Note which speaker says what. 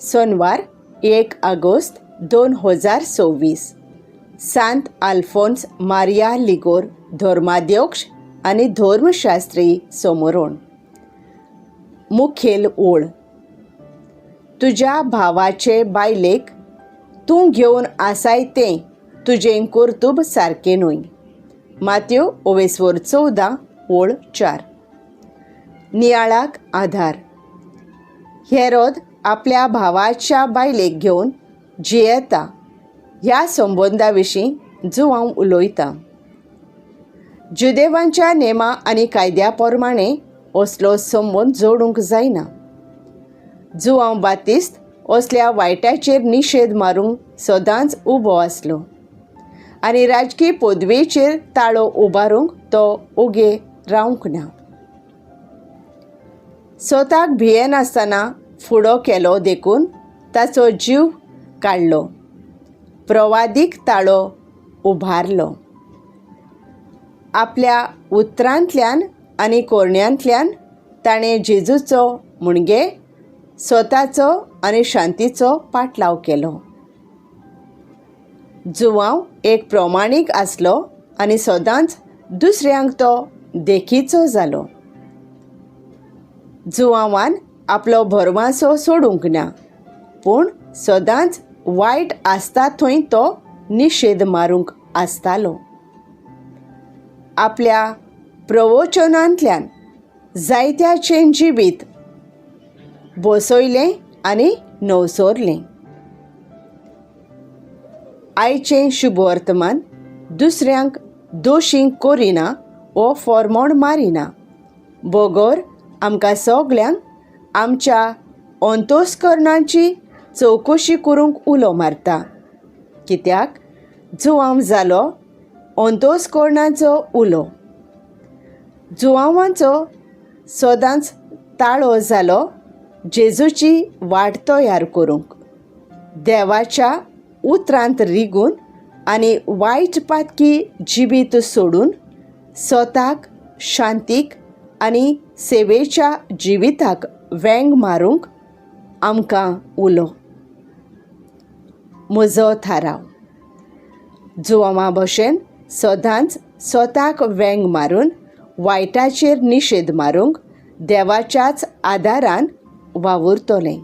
Speaker 1: Sonwar 1 August 2026 सांत आल्फोन्स Maria Ligor धर्माध्यक्ष आणि धर्मशास्त्री समोरून. मुखेल ओळ. तुझ्या भावाचे बायलेक तूं घेवन आसाय तें तुजें कर्तूब सारकें न्हय. माथ्यू 14 ओळ 4. नियाळाक आधार. हेरोद आपल्या भावाच्या बायलेक घेवन जियेता ह्या संबंदा विशीं जुवांव उलयता. जुदेवांच्या नेमा आनी कायद्या प्रमाणें असलो संबंद जोडूंक जायना. जुवांव बातिस्त असल्या वायटाचेर निशेध मारूंक सदांच उबो आसलो आनी राजकीय पदवेचेर ताळो उबारूंक तो ओगे रावंक ना. स्वताक भियेनासतना फुडो केलो देखून ताचो जीव काडलो. प्रवादीक ताळो उबारलो. आपल्या उतरांतल्यान आनी कोरण्यांतल्यान ताणें जेजूचो म्हणजे स्वताचो आनी शांतीचो पाटलाव केलो. जुवांव एक प्रमाणीक आसलो आनी सदांच दुसऱ्यांक तो देखीचो जालो. जुवांवान आपलो भरवंसो सोडूंक ना, पूण सदांच वायट आसता थंय तो निशेध मारूंक आसतालो. आपल्या प्रवचनांतल्यान जायत्याचें जिवीत बसयलें आनी नवसरलें. आयचें शुभ वर्तमान दुसऱ्यांक दोशीं करिना वो फॉर्मोण मारिना. बगर आमकां सगल्यांक आमच्या अंतस्करणाची चवकशी करूंक उलो मारता. कित्याक जुवांव जालो अंतस्करणाचो उलो. जुवांवांचो सदांच ताळो जालो जेजूची वाट तयार करूंक, देवाच्या उतरांत रिगून आनी वायट पातकी जिबीत सोडून स्वताक शांतीक आनी सेवेच्या जिविताक वेंग मारूंक आमकां उलो. म्हजो थाराव. जुवांवा भशेन सदांच स्वताक वेंग मारून वायटाचेर निशेध मारूंक देवाच्याच आदारान वावुरतलें.